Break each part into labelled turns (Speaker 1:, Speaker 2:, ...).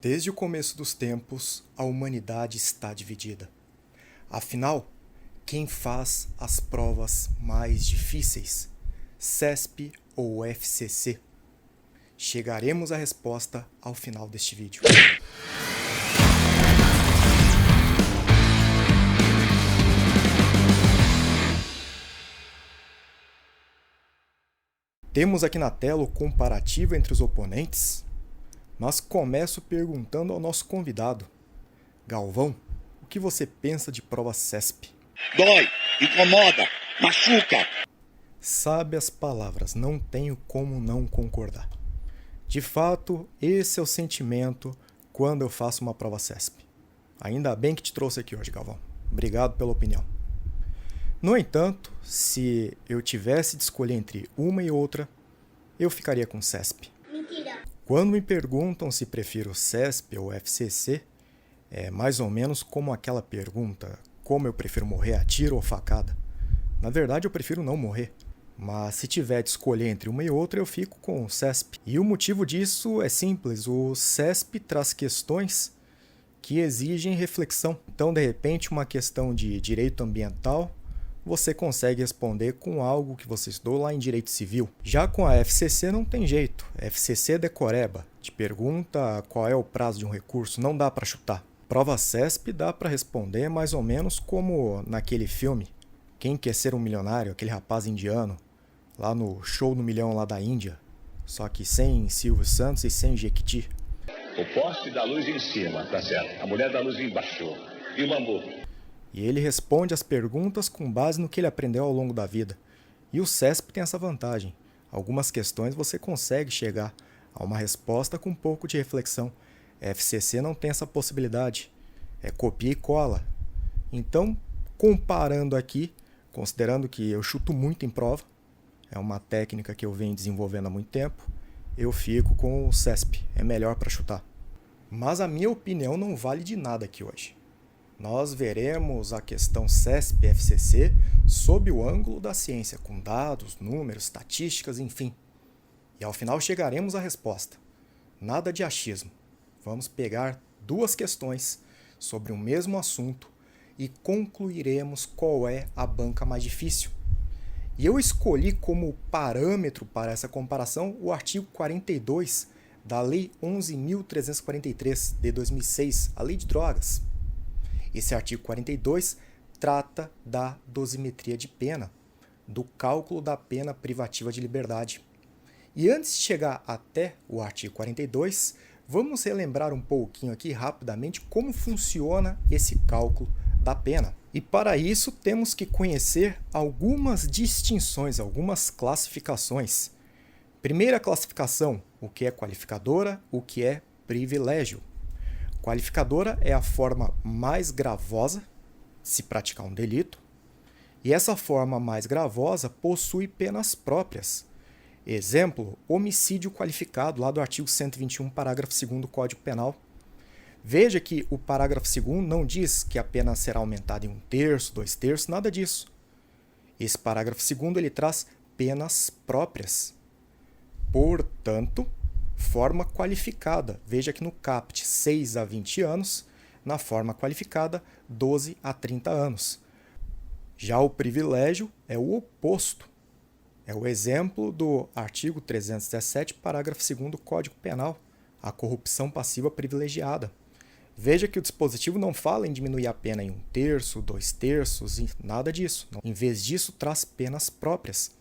Speaker 1: Desde o começo dos tempos, a humanidade está dividida. Afinal, quem faz as provas mais difíceis? CESP ou FCC? Chegaremos à resposta ao final deste vídeo. Temos aqui na tela o comparativo entre os oponentes, mas começo perguntando ao nosso convidado. Galvão, o que você pensa de prova CESP?
Speaker 2: Dói, incomoda, machuca.
Speaker 1: Sabe as palavras, não tenho como não concordar. De fato, esse é o sentimento quando eu faço uma prova CESP. Ainda bem que te trouxe aqui hoje, Galvão. Obrigado pela opinião. No entanto, se eu tivesse de escolher entre uma e outra, eu ficaria com CESP.
Speaker 3: Mentira.
Speaker 1: Quando me perguntam se prefiro CESP ou FCC, é mais ou menos como aquela pergunta: como eu prefiro morrer a tiro ou facada? Na verdade, eu prefiro não morrer. Mas se tiver de escolher entre uma e outra, eu fico com o CESP. E o motivo disso é simples: o CESP traz questões que exigem reflexão. Então, de repente, uma questão de direito ambiental, você consegue responder com algo que você estudou lá em direito civil. Já com a FCC não tem jeito. FCC é decoreba. Te pergunta qual é o prazo de um recurso, não dá para chutar. Prova CESP dá para responder mais ou menos como naquele filme Quem Quer Ser um Milionário, aquele rapaz indiano, lá no Show no Milhão lá da Índia, só que sem Silvio Santos e sem Jequiti.
Speaker 4: O poste da luz em cima, tá certo. A mulher da luz embaixo. E o bambu?
Speaker 1: E ele responde as perguntas com base no que ele aprendeu ao longo da vida. E o CESP tem essa vantagem. Algumas questões você consegue chegar a uma resposta com um pouco de reflexão. A FCC não tem essa possibilidade. É copia e cola. Então, comparando aqui, considerando que eu chuto muito em prova, é uma técnica que eu venho desenvolvendo há muito tempo, eu fico com o CESP. É melhor para chutar. Mas a minha opinião não vale de nada aqui hoje. Nós veremos a questão CESP e FCC sob o ângulo da ciência, com dados, números, estatísticas, enfim. E ao final chegaremos à resposta. Nada de achismo. Vamos pegar duas questões sobre o mesmo assunto e concluiremos qual é a banca mais difícil. E eu escolhi como parâmetro para essa comparação o artigo 42 da Lei 11.343 de 2006, a Lei de Drogas. Esse artigo 42 trata da dosimetria de pena, do cálculo da pena privativa de liberdade. E antes de chegar até o artigo 42, vamos relembrar um pouquinho aqui rapidamente como funciona esse cálculo da pena. E para isso temos que conhecer algumas distinções, algumas classificações. Primeira classificação, o que é qualificadora, o que é privilégio. Qualificadora é a forma mais gravosa de se praticar um delito, e essa forma mais gravosa possui penas próprias. Exemplo, homicídio qualificado, lá do artigo 121, parágrafo 2º do Código Penal. Veja que o parágrafo 2º não diz que a pena será aumentada em 1/3, 2/3, nada disso. Esse parágrafo 2º ele traz penas próprias. Portanto, forma qualificada, veja que no CAPT 6 a 20 anos, na forma qualificada 12 a 30 anos. Já o privilégio é o oposto. É o exemplo do artigo 317, parágrafo 2º do Código Penal, a corrupção passiva privilegiada. Veja que o dispositivo não fala em diminuir a pena em 1/3, 2/3, nada disso. Em vez disso, traz penas próprias.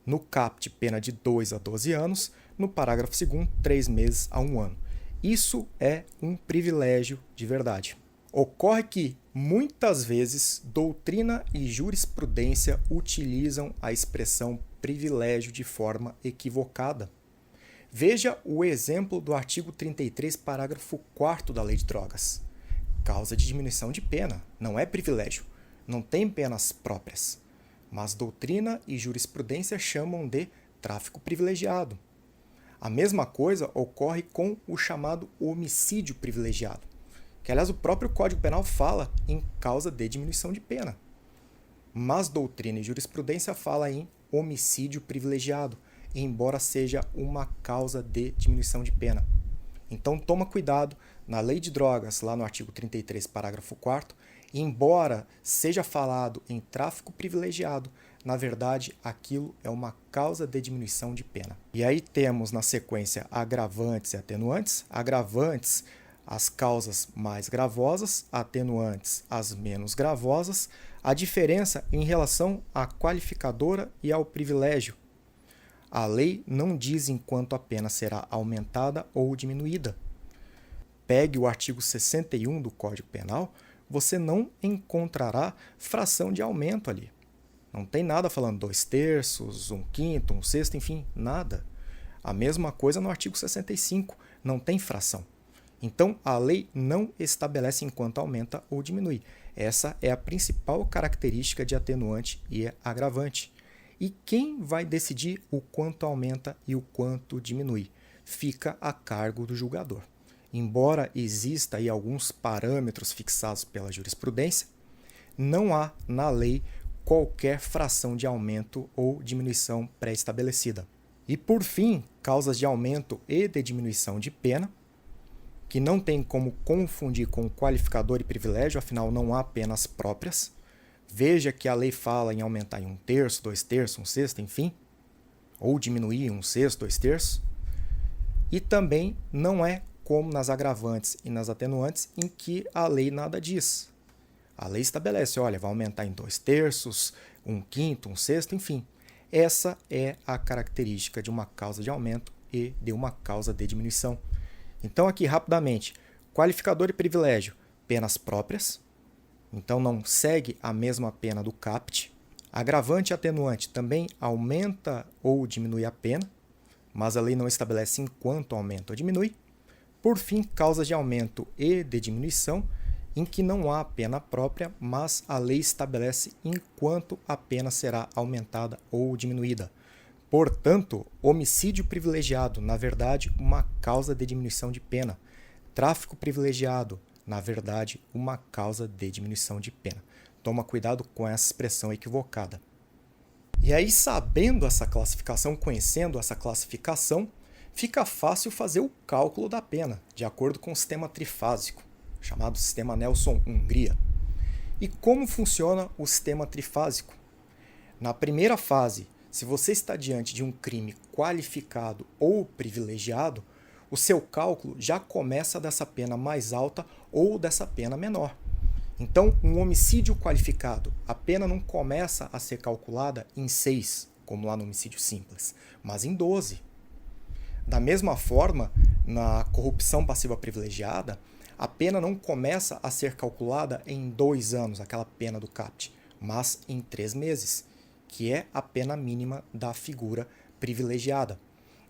Speaker 1: No CAPT, pena de 2 a 12 anos, no parágrafo 2º, 3 meses a 1 ano. Isso é um privilégio de verdade. Ocorre que, muitas vezes, doutrina e jurisprudência utilizam a expressão privilégio de forma equivocada. Veja o exemplo do artigo 33, parágrafo 4º da Lei de Drogas. Causa de diminuição de pena, não é privilégio, não tem penas próprias. Mas doutrina e jurisprudência chamam de tráfico privilegiado. A mesma coisa ocorre com o chamado homicídio privilegiado, que aliás o próprio Código Penal fala em causa de diminuição de pena. Mas doutrina e jurisprudência fala em homicídio privilegiado, embora seja uma causa de diminuição de pena. Então toma cuidado na Lei de Drogas, lá no artigo 33, parágrafo 4º, embora seja falado em tráfico privilegiado, na verdade, aquilo é uma causa de diminuição de pena. E aí temos na sequência agravantes e atenuantes. Agravantes, as causas mais gravosas, atenuantes, as menos gravosas. A diferença em relação à qualificadora e ao privilégio. A lei não diz em quanto a pena será aumentada ou diminuída. Pegue o artigo 61 do Código Penal, você não encontrará fração de aumento ali. Não tem nada falando 2/3, 1/5, 1/6, enfim, nada. A mesma coisa no artigo 65, não tem fração. Então, a lei não estabelece enquanto aumenta ou diminui. Essa é a principal característica de atenuante e agravante. E quem vai decidir o quanto aumenta e o quanto diminui? Fica a cargo do julgador. Embora exista aí alguns parâmetros fixados pela jurisprudência, não há na lei qualquer fração de aumento ou diminuição pré-estabelecida. E, por fim, causas de aumento e de diminuição de pena, que não tem como confundir com qualificador e privilégio, afinal não há penas próprias. Veja que a lei fala em aumentar em 1/3, 2/3, 1/6, enfim, ou diminuir em 1/6, 2/3. E também não é como nas agravantes e nas atenuantes, em que a lei nada diz. A lei estabelece, olha, vai aumentar em 2/3, 1/5, 1/6, enfim. Essa é a característica de uma causa de aumento e de uma causa de diminuição. Então, aqui, rapidamente, qualificador e privilégio, penas próprias. Então, não segue a mesma pena do CAPT. Agravante e atenuante também aumenta ou diminui a pena, mas a lei não estabelece em quanto aumenta ou diminui. Por fim, causas de aumento e de diminuição, em que não há pena própria, mas a lei estabelece em quanto a pena será aumentada ou diminuída. Portanto, homicídio privilegiado, na verdade, uma causa de diminuição de pena. Tráfico privilegiado, na verdade, uma causa de diminuição de pena. Toma cuidado com essa expressão equivocada. E aí, sabendo essa classificação, conhecendo essa classificação, fica fácil fazer o cálculo da pena, de acordo com o sistema trifásico, chamado sistema Nelson-Hungria. E como funciona o sistema trifásico? Na primeira fase, se você está diante de um crime qualificado ou privilegiado, o seu cálculo já começa dessa pena mais alta ou dessa pena menor. Então, um homicídio qualificado, a pena não começa a ser calculada em 6, como lá no homicídio simples, mas em 12. Da mesma forma, na corrupção passiva privilegiada, a pena não começa a ser calculada em 2 anos, aquela pena do CAPT, mas em 3 meses, que é a pena mínima da figura privilegiada.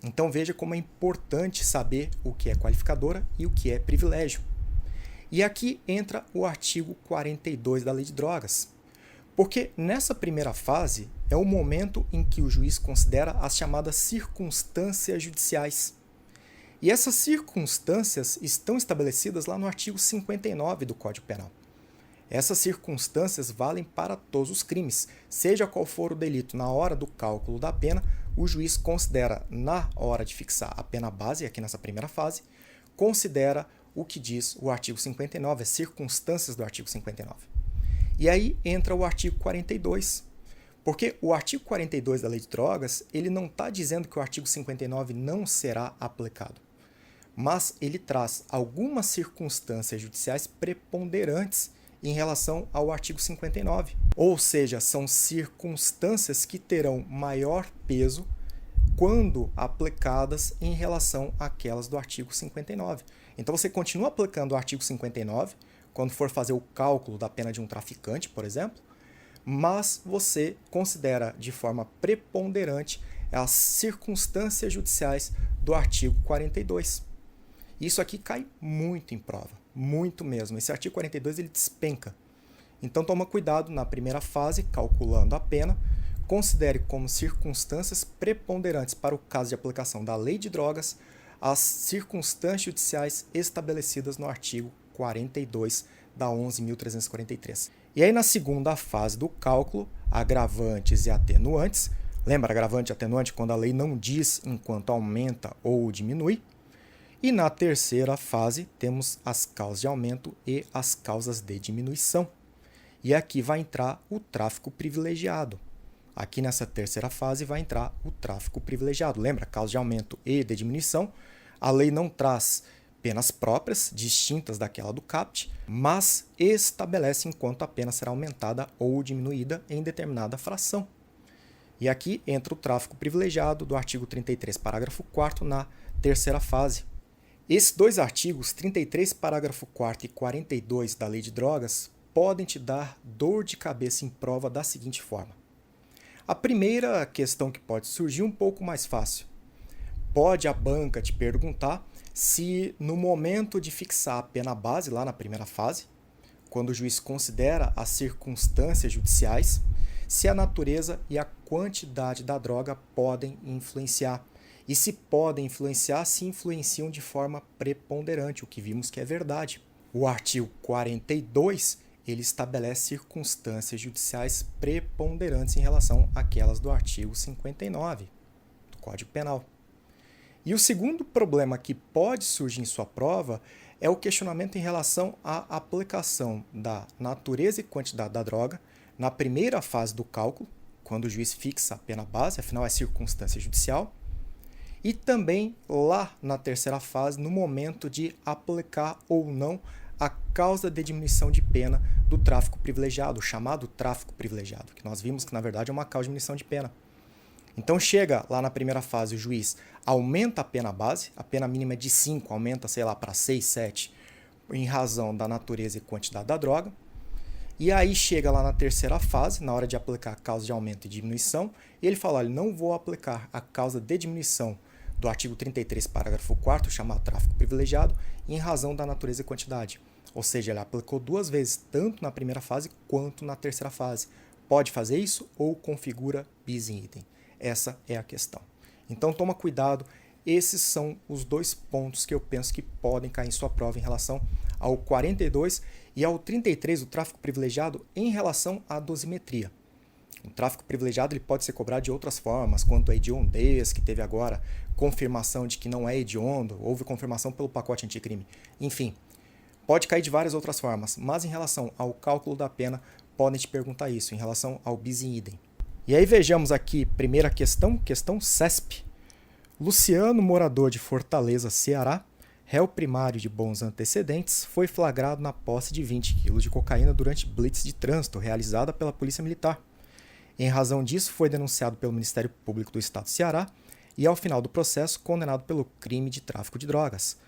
Speaker 1: Então veja como é importante saber o que é qualificadora e o que é privilégio. E aqui entra o artigo 42 da Lei de Drogas, porque nessa primeira fase é o momento em que o juiz considera as chamadas circunstâncias judiciais. E essas circunstâncias estão estabelecidas lá no artigo 59 do Código Penal. Essas circunstâncias valem para todos os crimes, seja qual for o delito. Na hora do cálculo da pena, o juiz considera, na hora de fixar a pena base, aqui nessa primeira fase, considera o que diz o artigo 59, as circunstâncias do artigo 59. E aí entra o artigo 42, porque o artigo 42 da Lei de Drogas, ele não está dizendo que o artigo 59 não será aplicado, mas ele traz algumas circunstâncias judiciais preponderantes em relação ao artigo 59. Ou seja, são circunstâncias que terão maior peso quando aplicadas em relação àquelas do artigo 59. Então você continua aplicando o artigo 59 quando for fazer o cálculo da pena de um traficante, por exemplo, mas você considera de forma preponderante as circunstâncias judiciais do artigo 42. Isso aqui cai muito em prova, muito mesmo. Esse artigo 42 ele despenca. Então toma cuidado na primeira fase, calculando a pena, considere como circunstâncias preponderantes para o caso de aplicação da Lei de Drogas as circunstâncias judiciais estabelecidas no artigo 42 da 11.343. E aí na segunda fase do cálculo, agravantes e atenuantes. Lembra agravante e atenuante quando a lei não diz enquanto aumenta ou diminui. E na terceira fase temos as causas de aumento e as causas de diminuição. E aqui vai entrar o tráfico privilegiado. Aqui nessa terceira fase vai entrar o tráfico privilegiado. Lembra? Causa de aumento e de diminuição. A lei não traz penas próprias, distintas daquela do CAPT, mas estabelece enquanto a pena será aumentada ou diminuída em determinada fração. E aqui entra o tráfico privilegiado do artigo 33, parágrafo 4º, na terceira fase. Esses dois artigos, 33, parágrafo 4º e 42 da Lei de Drogas, podem te dar dor de cabeça em prova da seguinte forma. A primeira questão que pode surgir um pouco mais fácil. Pode a banca te perguntar se no momento de fixar a pena base, lá na primeira fase, quando o juiz considera as circunstâncias judiciais, se a natureza e a quantidade da droga podem influenciar. E se podem influenciar, se influenciam de forma preponderante, o que vimos que é verdade. O artigo 42, ele estabelece circunstâncias judiciais preponderantes em relação àquelas do artigo 59 do Código Penal. E o segundo problema que pode surgir em sua prova é o questionamento em relação à aplicação da natureza e quantidade da droga na primeira fase do cálculo, quando o juiz fixa a pena base, afinal é circunstância judicial, e também lá na terceira fase, no momento de aplicar ou não a causa de diminuição de pena do tráfico privilegiado, o chamado tráfico privilegiado, que nós vimos que na verdade é uma causa de diminuição de pena. Então chega lá na primeira fase, o juiz aumenta a pena base, a pena mínima é de 5, aumenta, sei lá, para 6, 7, em razão da natureza e quantidade da droga. E aí chega lá na terceira fase, na hora de aplicar a causa de aumento e diminuição, e ele fala, olha, não vou aplicar a causa de diminuição do artigo 33, parágrafo 4º, chamado tráfico privilegiado, em razão da natureza e quantidade. Ou seja, ele aplicou duas vezes, tanto na primeira fase quanto na terceira fase. Pode fazer isso ou configura bis in idem. Essa é a questão. Então toma cuidado, esses são os dois pontos que eu penso que podem cair em sua prova em relação ao 42 e ao 33, o tráfico privilegiado, em relação à dosimetria. O tráfico privilegiado ele pode ser cobrado de outras formas, quanto a hediondez, que teve agora confirmação de que não é hediondo, houve confirmação pelo pacote anticrime. Enfim, pode cair de várias outras formas, mas em relação ao cálculo da pena, podem te perguntar isso, em relação ao bis in idem. E aí vejamos aqui, primeira questão, questão CESP. Luciano, morador de Fortaleza, Ceará, réu primário de bons antecedentes, foi flagrado na posse de 20 kg de cocaína durante blitz de trânsito realizada pela Polícia Militar. Em razão disso, foi denunciado pelo Ministério Público do Estado do Ceará e, ao final do processo, condenado pelo crime de tráfico de drogas.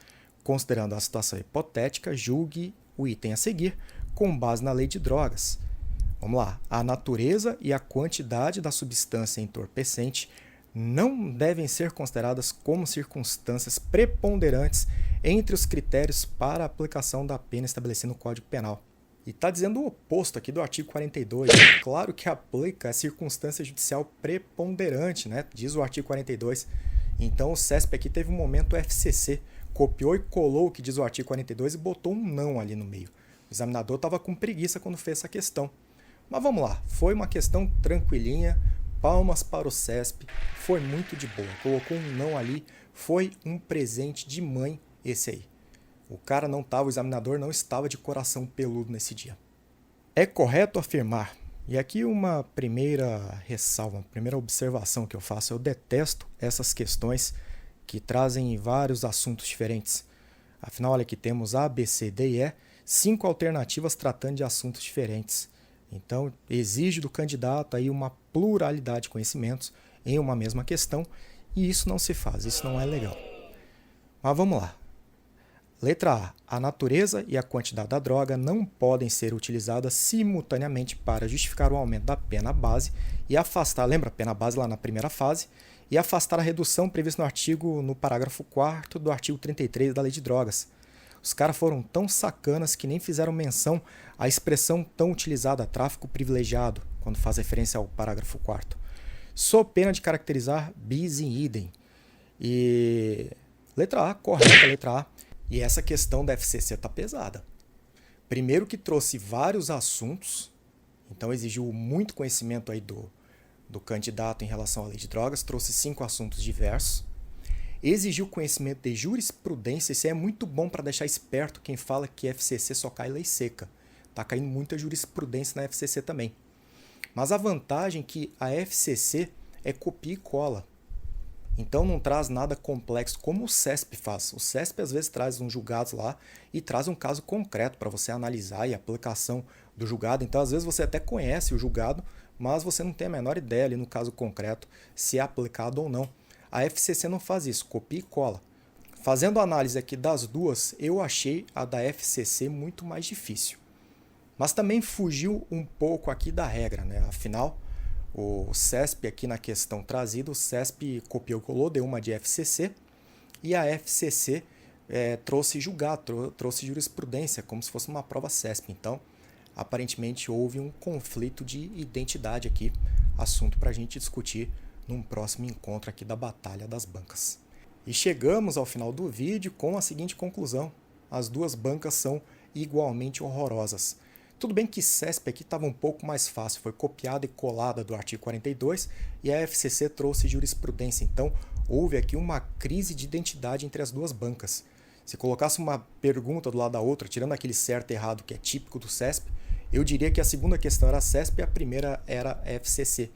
Speaker 1: Considerando a situação hipotética, julgue o item a seguir com base na Lei de Drogas. Vamos lá. A natureza e a quantidade da substância entorpecente não devem ser consideradas como circunstâncias preponderantes entre os critérios para a aplicação da pena estabelecida no Código Penal. E está dizendo o oposto aqui do artigo 42. Claro que aplica a circunstância judicial preponderante, né? Diz o artigo 42. Então o CESP aqui teve um momento FCC, copiou e colou o que diz o artigo 42 e botou um não ali no meio. O examinador estava com preguiça quando fez essa questão. Mas vamos lá, foi uma questão tranquilinha, palmas para o CESP, foi muito de boa, colocou um não ali, foi um presente de mãe esse aí. O cara não estava, o examinador não estava de coração peludo nesse dia. É correto afirmar, e aqui uma primeira ressalva, uma primeira observação que eu faço, eu detesto essas questões que trazem vários assuntos diferentes. Afinal, olha aqui, temos A, B, C, D e E, 5 alternativas tratando de assuntos diferentes. Então, exige do candidato aí uma pluralidade de conhecimentos em uma mesma questão, e isso não se faz, isso não é legal. Mas vamos lá. Letra A. A natureza e a quantidade da droga não podem ser utilizadas simultaneamente para justificar o aumento da pena base e afastar, lembra a pena base lá na primeira fase, e afastar a redução prevista no parágrafo 4º do artigo 33 da Lei de Drogas. Os caras foram tão sacanas que nem fizeram menção à expressão tão utilizada, tráfico privilegiado, quando faz referência ao parágrafo 4º. Sob pena de caracterizar bis in idem. E letra A, correta, letra A. E essa questão da FCC está pesada. Primeiro que trouxe vários assuntos, então exigiu muito conhecimento aí do candidato em relação à Lei de Drogas, trouxe 5 assuntos diversos. exigiu conhecimento de jurisprudência. Isso aí é muito bom para deixar esperto quem fala que FCC só cai lei seca. Está caindo muita jurisprudência na FCC também. Mas a vantagem é que a FCC é copia e cola. Então não traz nada complexo como o CESP faz. O CESP às vezes traz uns julgados lá e traz um caso concreto para você analisar e a aplicação do julgado. Então às vezes você até conhece o julgado, mas você não tem a menor ideia ali no caso concreto se é aplicado ou não. A FCC não faz isso, copia e cola. Fazendo a análise aqui das duas, eu achei a da FCC muito mais difícil. Mas também fugiu um pouco aqui da regra, né? Afinal, o CESP aqui na questão trazida, o CESP copiou e colou, deu uma de FCC, e a FCC trouxe julgado, trouxe jurisprudência, como se fosse uma prova CESP. Então, aparentemente houve um conflito de identidade aqui, assunto para a gente discutir num próximo encontro aqui da Batalha das Bancas. E chegamos ao final do vídeo com a seguinte conclusão: as duas bancas são igualmente horrorosas. Tudo bem que CESP aqui estava um pouco mais fácil, foi copiada e colada do artigo 42 e a FCC trouxe jurisprudência, então houve aqui uma crise de identidade entre as duas bancas. Se colocasse uma pergunta do lado da outra, tirando aquele certo e errado que é típico do CESP, eu diria que a segunda questão era CESP e a primeira era FCC.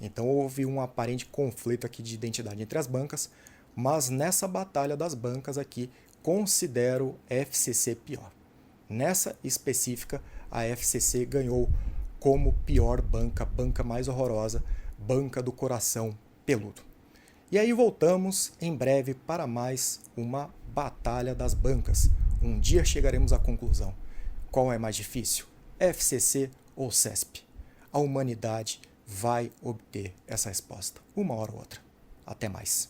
Speaker 1: Então houve um aparente conflito aqui de identidade entre as bancas, mas nessa batalha das bancas aqui, considero FCC pior. Nessa específica, a FCC ganhou como pior banca, banca mais horrorosa, banca do coração peludo. E aí voltamos em breve para mais uma batalha das bancas. Um dia chegaremos à conclusão. Qual é mais difícil? FCC ou CESP? A humanidade vai obter essa resposta, uma hora ou outra. Até mais.